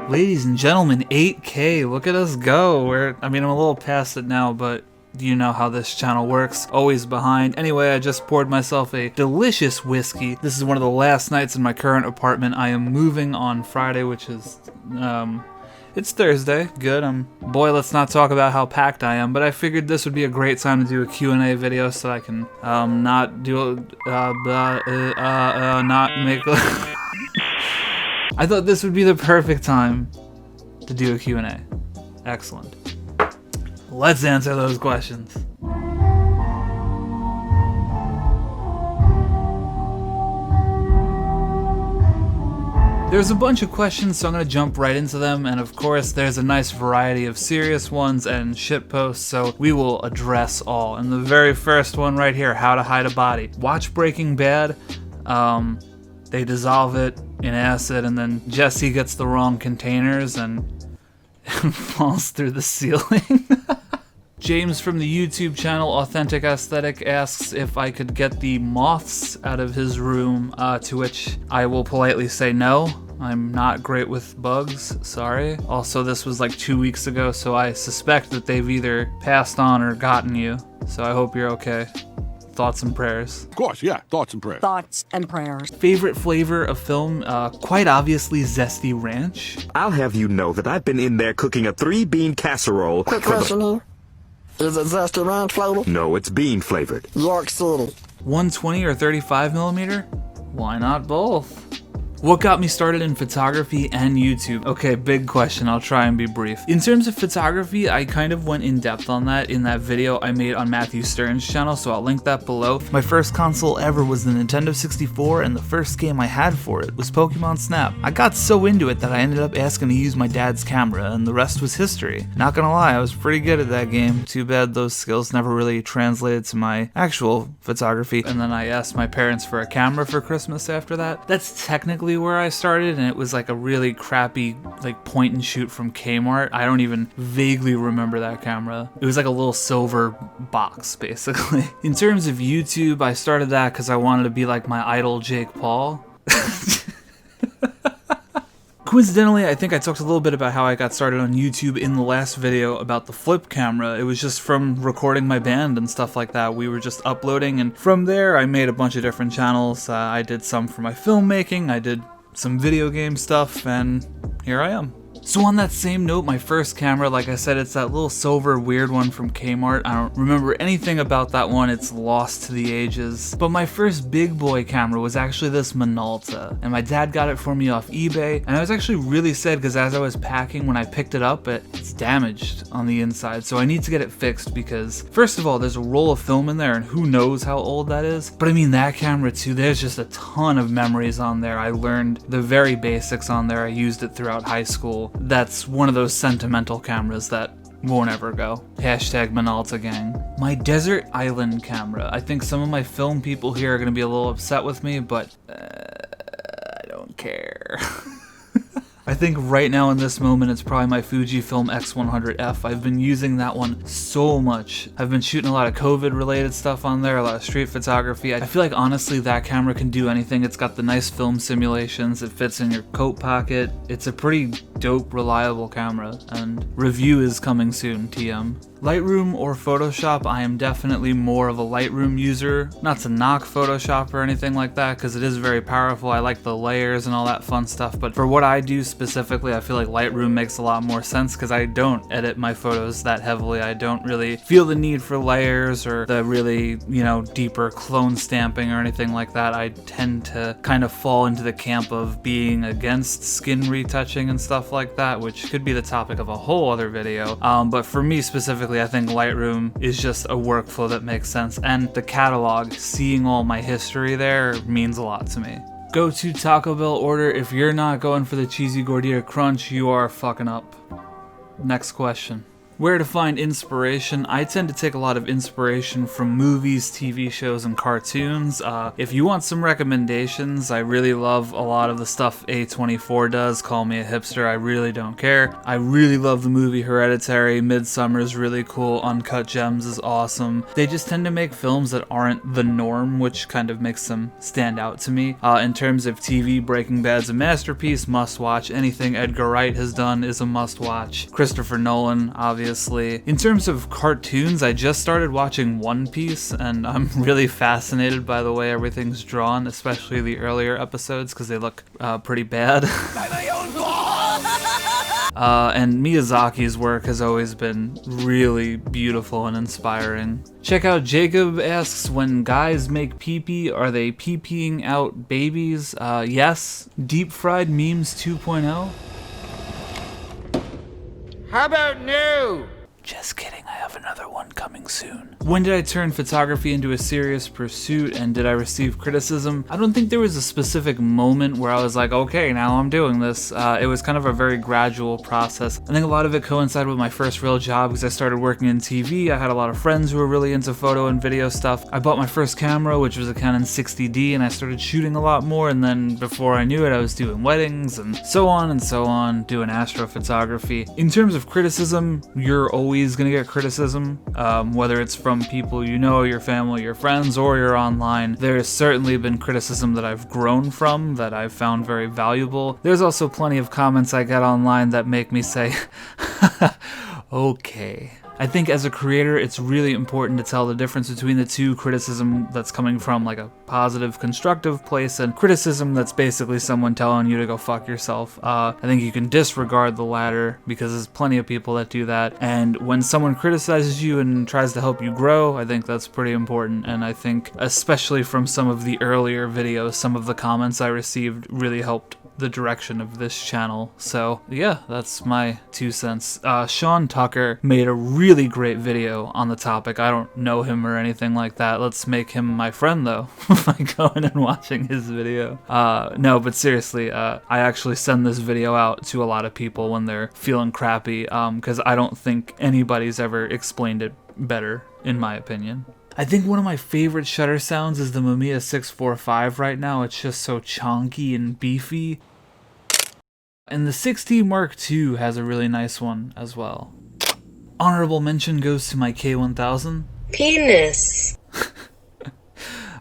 Ladies and gentlemen, 8K, look at us go. I'm a little past it now, but you know how this channel works, always behind. Anyway, I just poured myself a delicious whiskey. This is one of the last nights in my current apartment. I am moving on Friday, which is, it's Thursday. Good. Boy, let's not talk about how packed I am, but I figured this would be a great time to do a Q&A video so I can, not make... I thought this would be the perfect time to do a Q&A. Excellent. Let's answer those questions. There's a bunch of questions, so I'm gonna jump right into them, and of course there's a nice variety of serious ones and shit posts, so we will address all. And the very first one right here, how to hide a body. Watch Breaking Bad. They dissolve it in acid, and then Jesse gets the wrong containers and falls through the ceiling. James from the YouTube channel Authentic Aesthetic asks if I could get the moths out of his room, to which I will politely say no. I'm not great with bugs, sorry. Also, this was like 2 weeks ago, so I suspect that they've either passed on or gotten you, so I hope you're okay. Thoughts and prayers. Of course, yeah, thoughts and prayers. Thoughts and prayers. Favorite flavor of film? Quite obviously Zesty Ranch. I'll have you know that I've been in there cooking a 3-bean casserole. Quick question here. Is it Zesty Ranch flavored? No, it's bean flavored. York City. 120 or 35mm? Why not both? What got me started in photography and YouTube? Okay, big question, I'll try and be brief. In terms of photography, I kind of went in depth on that in that video I made on Matthew Stern's channel, so I'll link that below. My first console ever was the Nintendo 64, and the first game I had for it was Pokemon Snap. I got so into it that I ended up asking to use my dad's camera, and the rest was history. Not gonna lie, I was pretty good at that game. Too bad those skills never really translated to my actual photography, and then I asked my parents for a camera for Christmas after that. That's technically where I started, and it was like a really crappy like point and shoot from Kmart. I don't even vaguely remember that camera. It was like a little silver box basically. In terms of YouTube, I started that because I wanted to be like my idol Jake Paul. Coincidentally, I think I talked a little bit about how I got started on YouTube in the last video about the flip camera. It was just from recording my band and stuff like that. We were just uploading, and from there I made a bunch of different channels. I did some for my filmmaking, I did some video game stuff, and here I am. So on that same note, my first camera, like I said, it's that little silver weird one from Kmart. I don't remember anything about that one, it's lost to the ages. But my first big boy camera was actually this Minolta, and my dad got it for me off eBay, and I was actually really sad because as I was packing, when I picked it up, it's damaged on the inside, so I need to get it fixed because, first of all, there's a roll of film in there, and who knows how old that is. But I mean, that camera too, there's just a ton of memories on there. I learned the very basics on there, I used it throughout high school. That's one of those sentimental cameras that won't ever go. Hashtag Minolta gang. My desert island camera. I think some of my film people here are gonna be a little upset with me, but I don't care. I think right now in this moment it's probably my Fujifilm X100F. I've been using that one so much. I've been shooting a lot of COVID related stuff on there, a lot of street photography. I feel like honestly that camera can do anything. It's got the nice film simulations, it fits in your coat pocket. It's a pretty dope, reliable camera, and review is coming soon, TM. Lightroom or Photoshop, I am definitely more of a Lightroom user. Not to knock Photoshop or anything like that, because it is very powerful. I like the layers and all that fun stuff, but for what I do specifically, I feel like Lightroom makes a lot more sense because I don't edit my photos that heavily. I don't really feel the need for layers or the really, deeper clone stamping or anything like that. I tend to kind of fall into the camp of being against skin retouching and stuff like that, which could be the topic of a whole other video. But for me specifically, I think Lightroom is just a workflow that makes sense, and the catalog, seeing all my history there means a lot to me. Go to Taco Bell order. If you're not going for the cheesy gordita crunch, you are fucking up. Next question. Where to find inspiration? I tend to take a lot of inspiration from movies, TV shows, and cartoons. If you want some recommendations, I really love a lot of the stuff A24 does. Call me a hipster, I really don't care. I really love the movie Hereditary. Midsummer's really cool. Uncut Gems is awesome. They just tend to make films that aren't the norm, which kind of makes them stand out to me. In terms of TV, Breaking Bad's a masterpiece, must watch. Anything Edgar Wright has done is a must watch. Christopher Nolan, obviously. In terms of cartoons, I just started watching One Piece, and I'm really fascinated by the way everything's drawn, especially the earlier episodes, because they look pretty bad. And Miyazaki's work has always been really beautiful and inspiring. Check out Jacob asks, when guys make pee-pee, are they pee-peeing out babies? Yes. Deep Fried Memes 2.0. How about no? Just kidding, I have another one coming soon. When did I turn photography into a serious pursuit, and did I receive criticism? I don't think there was a specific moment where I was like, okay, now I'm doing this. It was kind of a very gradual process. I think a lot of it coincided with my first real job because I started working in TV. I had a lot of friends who were really into photo and video stuff. I bought my first camera, which was a Canon 60D, and I started shooting a lot more, and then before I knew it, I was doing weddings and so on, doing astrophotography. In terms of criticism, you're always gonna get criticism, whether it's from people you know, your family, your friends, or you're online. There's certainly been criticism that I've grown from, that I've found very valuable. There's also plenty of comments I get online that make me say, okay. I think as a creator, it's really important to tell the difference between the two: criticism that's coming from like a positive, constructive place, and criticism that's basically someone telling you to go fuck yourself. I think you can disregard the latter because there's plenty of people that do that. And when someone criticizes you and tries to help you grow, I think that's pretty important. And I think, especially from some of the earlier videos, some of the comments I received really helped the direction of this channel. So yeah, that's my 2 cents. Sean Tucker made a really great video on the topic. I don't know him or anything like that. Let's make him my friend though by going and watching his video. No, but seriously, I actually send this video out to a lot of people when they're feeling crappy, because I don't think anybody's ever explained it better, in my opinion. I think one of my favorite shutter sounds is the Mamiya 645 right now. It's just so chonky and beefy. And the 6T Mark II has a really nice one as well. Honorable mention goes to my K1000. Penis.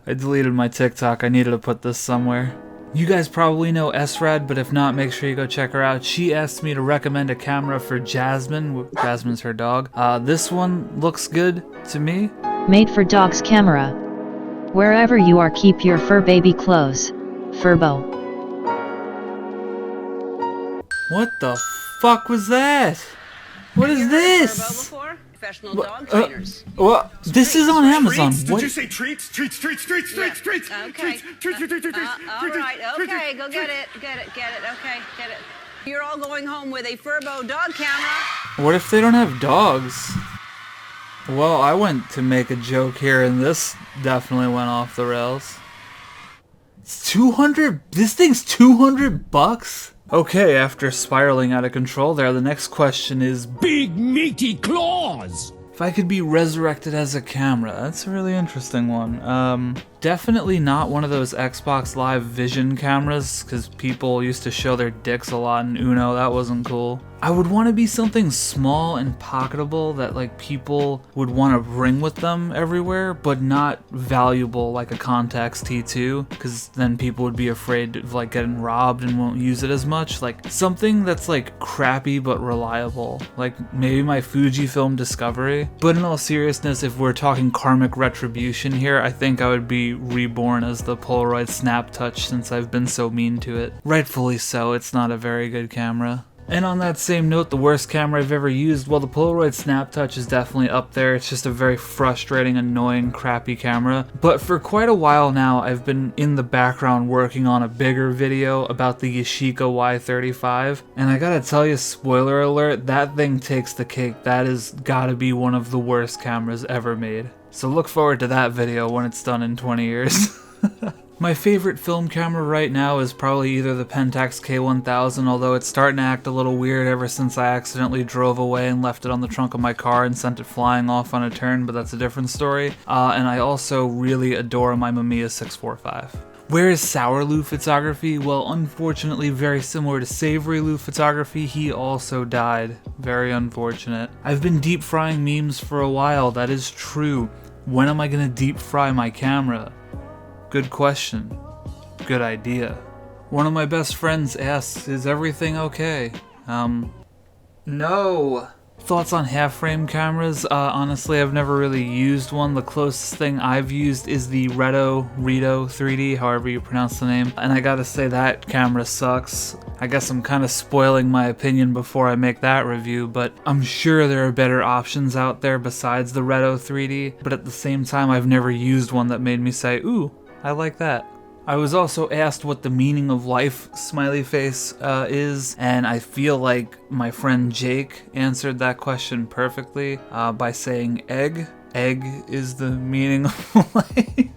I deleted my TikTok. I needed to put this somewhere. You guys probably know SRAD, but if not, make sure you go check her out. She asked me to recommend a camera for Jasmine. Jasmine's her dog. This one looks good to me. Made for dogs camera. Wherever you are, keep your fur baby close. Furbo. What the fuck was that? What is this? Professional dog trainers. What? This is on Amazon. Treats? What? Did you say treats? Treats, treats, treats, treats, treats, Okay. treats, All right. Okay. Go get it. Get it. Okay. Get it. You're all going home with a Furbo dog camera. What if they don't have dogs? Well, I went to make a joke here, and this definitely went off the rails. It's 200. This thing's 200 bucks. Okay, after spiraling out of control there, the next question is Big meaty claws! if I could be resurrected as a camera. That's a really interesting one. Definitely not one of those Xbox Live Vision cameras, because people used to show their dicks a lot in Uno. That wasn't cool. I would want to be something small and pocketable that like people would want to bring with them everywhere, but not valuable like a Contax T2, because then people would be afraid of like getting robbed and won't use it as much. Like something that's like crappy but reliable, like maybe my Fujifilm Discovery. But in all seriousness, if we're talking karmic retribution here, I think I would be reborn as the Polaroid Snap Touch, since I've been so mean to it. Rightfully so, it's not a very good camera. And on that same note, the worst camera I've ever used, well, the Polaroid Snap Touch is definitely up there. It's just a very frustrating, annoying, crappy camera. But for quite a while now, I've been in the background working on a bigger video about the Yashica Y35. And I gotta tell you, spoiler alert, that thing takes the cake. That has gotta be one of the worst cameras ever made. So look forward to that video when it's done in 20 years. My favorite film camera right now is probably either the Pentax K1000, although it's starting to act a little weird ever since I accidentally drove away and left it on the trunk of my car and sent it flying off on a turn, but that's a different story. And I also really adore my Mamiya 645. Where is Sour Lou photography? Well, unfortunately, very similar to Savory Lou photography, he also died. Very unfortunate. I've been deep frying memes for a while, that is true. When am I gonna deep fry my camera? Good question. Good idea. One of my best friends asks, is everything okay? No. Thoughts on half-frame cameras? Honestly, I've never really used one. The closest thing I've used is the Rito 3D, however you pronounce the name. And I gotta say, that camera sucks. I guess I'm kind of spoiling my opinion before I make that review, but I'm sure there are better options out there besides the Rito 3D. But at the same time, I've never used one that made me say, ooh, I like that. I was also asked what the meaning of life smiley face is, and I feel like my friend Jake answered that question perfectly by saying egg. Egg is the meaning of life.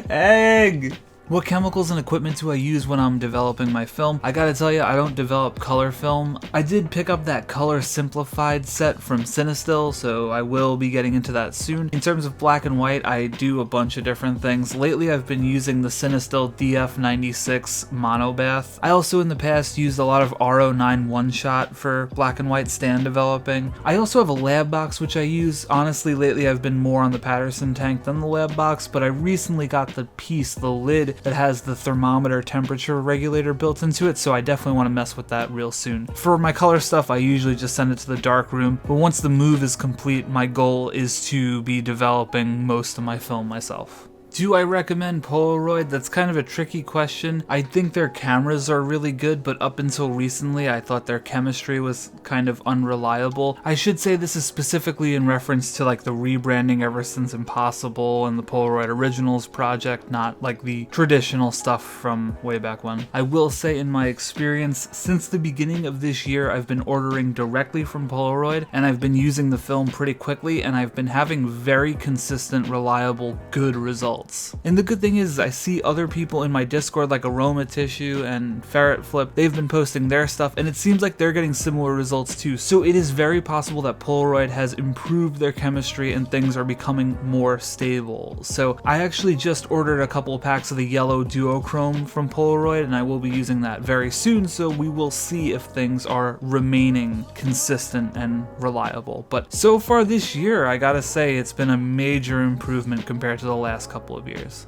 Egg! What chemicals and equipment do I use when I'm developing my film? I gotta tell you, I don't develop color film. I did pick up that color simplified set from Cinestill, so I will be getting into that soon. In terms of black and white, I do a bunch of different things. Lately, I've been using the Cinestill DF96 Mono Bath. I also in the past used a lot of RO9 one-shot for black and white stand developing. I also have a lab box which I use. Honestly, lately I've been more on the Patterson tank than the lab box, but I recently got the piece, the lid, that has the thermometer temperature regulator built into it, so I definitely want to mess with that real soon. For my color stuff, I usually just send it to the Darkroom, but once the move is complete, my goal is to be developing most of my film myself. Do I recommend Polaroid? That's kind of a tricky question. I think their cameras are really good, but up until recently I thought their chemistry was kind of unreliable. I should say this is specifically in reference to like the rebranding ever since Impossible and the Polaroid Originals project, not like the traditional stuff from way back when. I will say in my experience, since the beginning of this year I've been ordering directly from Polaroid and I've been using the film pretty quickly and I've been having very consistent, reliable, good results. And the good thing is I see other people in my Discord like Aroma Tissue and Ferret Flip, they've been posting their stuff and it seems like they're getting similar results too. So it is very possible that Polaroid has improved their chemistry and things are becoming more stable. So I actually just ordered a couple of packs of the yellow duochrome from Polaroid and I will be using that very soon, so we will see if things are remaining consistent and reliable. But so far this year, I gotta say it's been a major improvement compared to the last couple of years.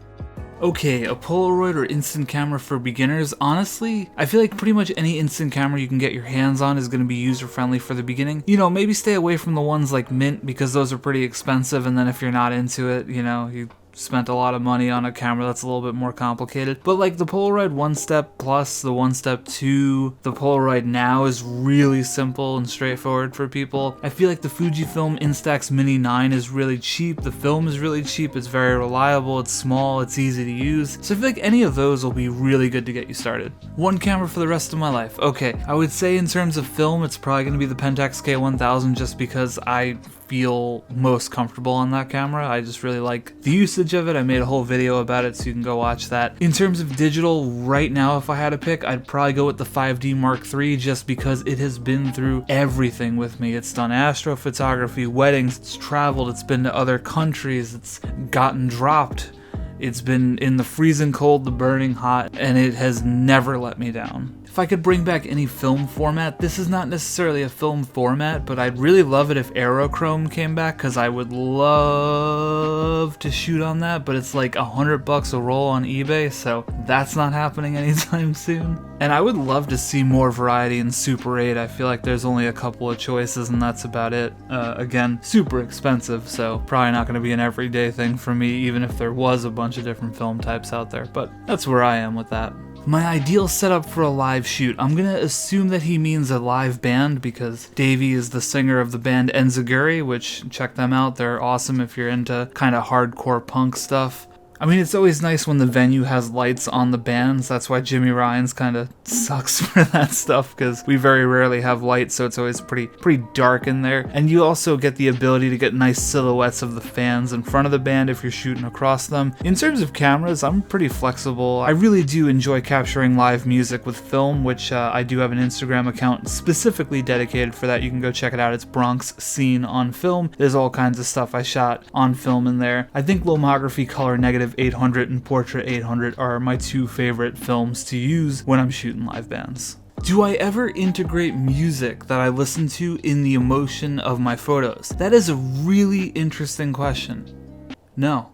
Okay, a Polaroid or instant camera for beginners. Honestly, I feel like pretty much any instant camera you can get your hands on is going to be user-friendly for the beginning. You know, maybe stay away from the ones like Mint because those are pretty expensive, and then if you're not into it, you know, you spent a lot of money on a camera that's a little bit more complicated. But like the Polaroid 1-Step Plus, the 1-Step 2, the Polaroid Now is really simple and straightforward for people. I feel like the Fujifilm Instax Mini 9 is really cheap, the film is really cheap, it's very reliable, it's small, it's easy to use. So I feel like any of those will be really good to get you started. One camera for the rest of my life. Okay, I would say in terms of film, it's probably going to be the Pentax K1000 just because I feel most comfortable on that camera. I just really like the usage of it. I made a whole video about it, so you can go watch that. In terms of digital, right now if I had to pick, I'd probably go with the 5D Mark III just because it has been through everything with me. It's done astrophotography, weddings, it's traveled, it's been to other countries, it's gotten dropped, it's been in the freezing cold, the burning hot, and it has never let me down. If I could bring back any film format, this is not necessarily a film format, but I'd really love it if Aerochrome came back because I would love to shoot on that, but it's like $100 a roll on eBay, so that's not happening anytime soon. And I would love to see more variety in Super 8. I feel like there's only a couple of choices and that's about it. Again, super expensive, so probably not going to be an everyday thing for me, even if there was a bunch of different film types out there, but that's where I am with that. My ideal setup for a live shoot. I'm gonna assume that he means a live band because Davey is the singer of the band Enziguri, which check them out. They're awesome if you're into kind of hardcore punk stuff. I mean, it's always nice when the venue has lights on the bands. That's why Jimmy Ryan's kind of sucks for that stuff, because we very rarely have lights, so it's always pretty dark in there. And you also get the ability to get nice silhouettes of the fans in front of the band if you're shooting across them. In terms of cameras, I'm pretty flexible. I really do enjoy capturing live music with film, which I do have an Instagram account specifically dedicated for that. You can go check it out. It's Bronx Scene on Film. There's all kinds of stuff I shot on film in there. I think Lomography Color Negative 800 and Portrait 800 are my two favorite films to use when I'm shooting live bands. Do I ever integrate music that I listen to in the emotion of my photos? That is a really interesting question. No.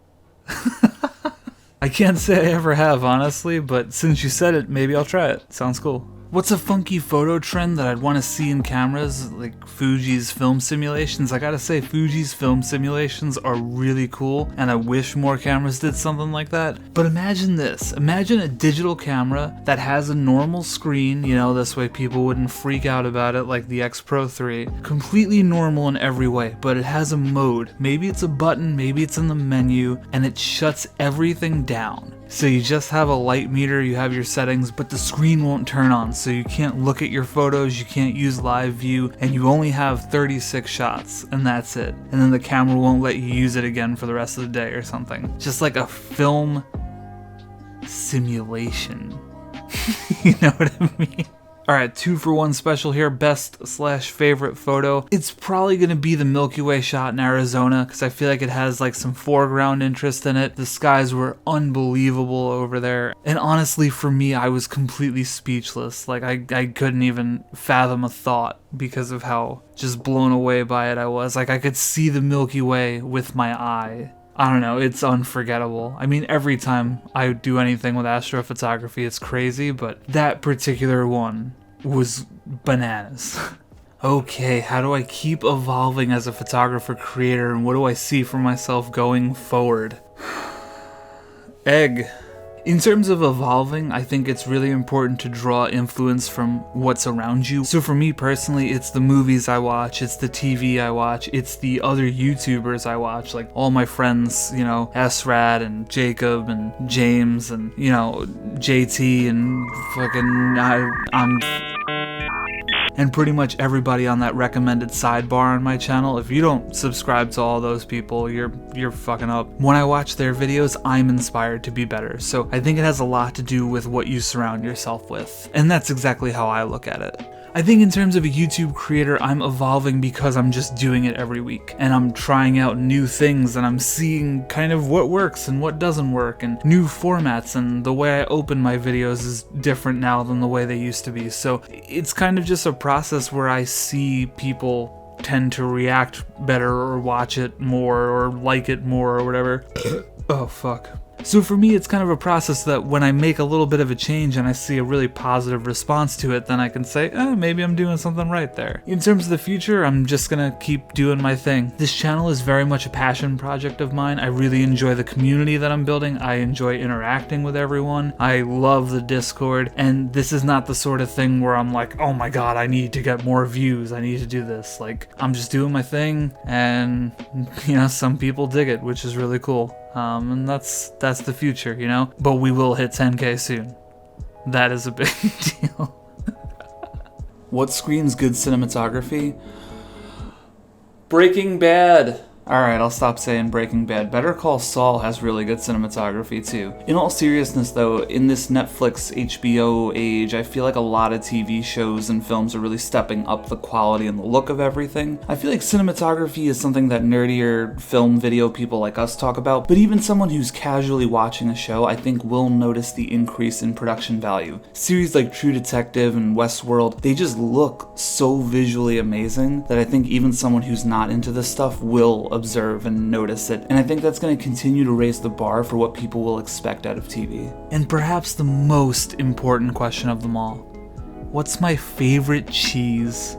I can't say I ever have, honestly, but since you said it, maybe I'll try it. Sounds cool. What's a funky photo trend that I'd want to see in cameras, like Fuji's film simulations? I gotta say, Fuji's film simulations are really cool, and I wish more cameras did something like that. But imagine this. Imagine a digital camera that has a normal screen, you know, this way people wouldn't freak out about it like the X Pro 3. Completely normal in every way, but it has a mode. Maybe it's a button, maybe it's in the menu, and it shuts everything down. So you just have a light meter, you have your settings, but the screen won't turn on, so you can't look at your photos, you can't use live view, and you only have 36 shots, and that's it. And then the camera won't let you use it again for the rest of the day or something. Just like a film simulation. You know what I mean? Alright, 2-for-1 special here, best/favorite photo. It's probably going to be the Milky Way shot in Arizona, because I feel like it has like some foreground interest in it. The skies were unbelievable over there. And honestly, for me, I was completely speechless. Like, I couldn't even fathom a thought because of how just blown away by it I was. Like, I could see the Milky Way with my eye. I don't know, it's unforgettable. I mean, every time I do anything with astrophotography, it's crazy, but that particular one was bananas. Okay, how do I keep evolving as a photographer creator, and what do I see for myself going forward? Egg. In terms of evolving, I think it's really important to draw influence from what's around you. So for me personally, it's the movies I watch, it's the TV I watch, it's the other YouTubers I watch, like all my friends, you know, S-Rad and Jacob and James and, you know, JT and fucking and pretty much everybody on that recommended sidebar on my channel. If you don't subscribe to all those people, you're fucking up. When I watch their videos, I'm inspired to be better. So I think it has a lot to do with what you surround yourself with. And that's exactly how I look at it. I think in terms of a YouTube creator, I'm evolving because I'm just doing it every week. And I'm trying out new things, and I'm seeing kind of what works and what doesn't work, and new formats, and the way I open my videos is different now than the way they used to be. So it's kind of just a process where I see people tend to react better or watch it more or like it more or whatever. Oh, fuck. So for me, it's kind of a process that when I make a little bit of a change and I see a really positive response to it, then I can say, maybe I'm doing something right there. In terms of the future, I'm just gonna keep doing my thing. This channel is very much a passion project of mine. I really enjoy the community that I'm building. I enjoy interacting with everyone. I love the Discord, and this is not the sort of thing where I'm like, oh my god, I need to get more views, I need to do this. Like, I'm just doing my thing, and, you know, some people dig it, which is really cool. And that's the future, you know? But we will hit 10K soon. That is a big deal. What screams good cinematography? Breaking Bad. Alright, I'll stop saying Breaking Bad. Better Call Saul has really good cinematography too. In all seriousness though, in this Netflix, HBO age, I feel like a lot of TV shows and films are really stepping up the quality and the look of everything. I feel like cinematography is something that nerdier film video people like us talk about, but even someone who's casually watching a show, I think will notice the increase in production value. Series like True Detective and Westworld, they just look so visually amazing that I think even someone who's not into this stuff will observe and notice it, and I think that's going to continue to raise the bar for what people will expect out of TV. And perhaps the most important question of them all, what's my favorite cheese?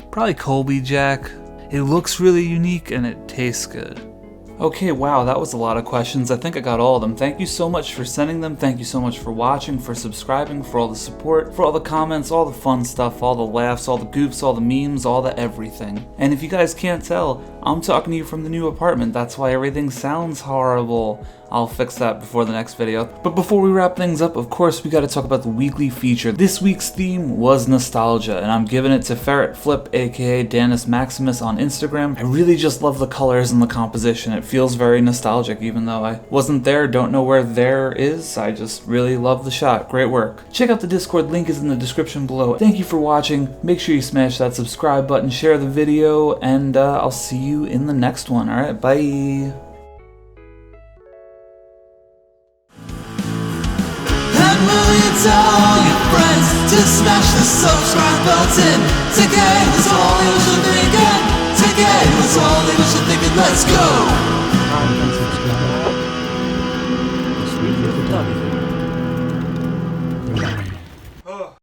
Probably Colby Jack. It looks really unique and it tastes good. Okay, wow, that was a lot of questions. I think I got all of them. Thank you so much for sending them. Thank you so much for watching, for subscribing, for all the support, for all the comments, all the fun stuff, all the laughs, all the goofs, all the memes, all the everything. And if you guys can't tell, I'm talking to you from the new apartment, that's why everything sounds horrible. I'll fix that before the next video. But before we wrap things up, of course, we gotta talk about the weekly feature. This week's theme was nostalgia, and I'm giving it to Ferret Flip, aka Danis Maximus on Instagram. I really just love the colors and the composition. It feels very nostalgic, even though I wasn't there, don't know where there is. I just really love the shot. Great work. Check out the Discord, link is in the description below. Thank you for watching. Make sure you smash that subscribe button, share the video, and I'll see you in the next one. Alright, bye. Will you tell all your friends to smash the subscribe button? Today was all they were thinking. Today was all they were thinking. Let's go.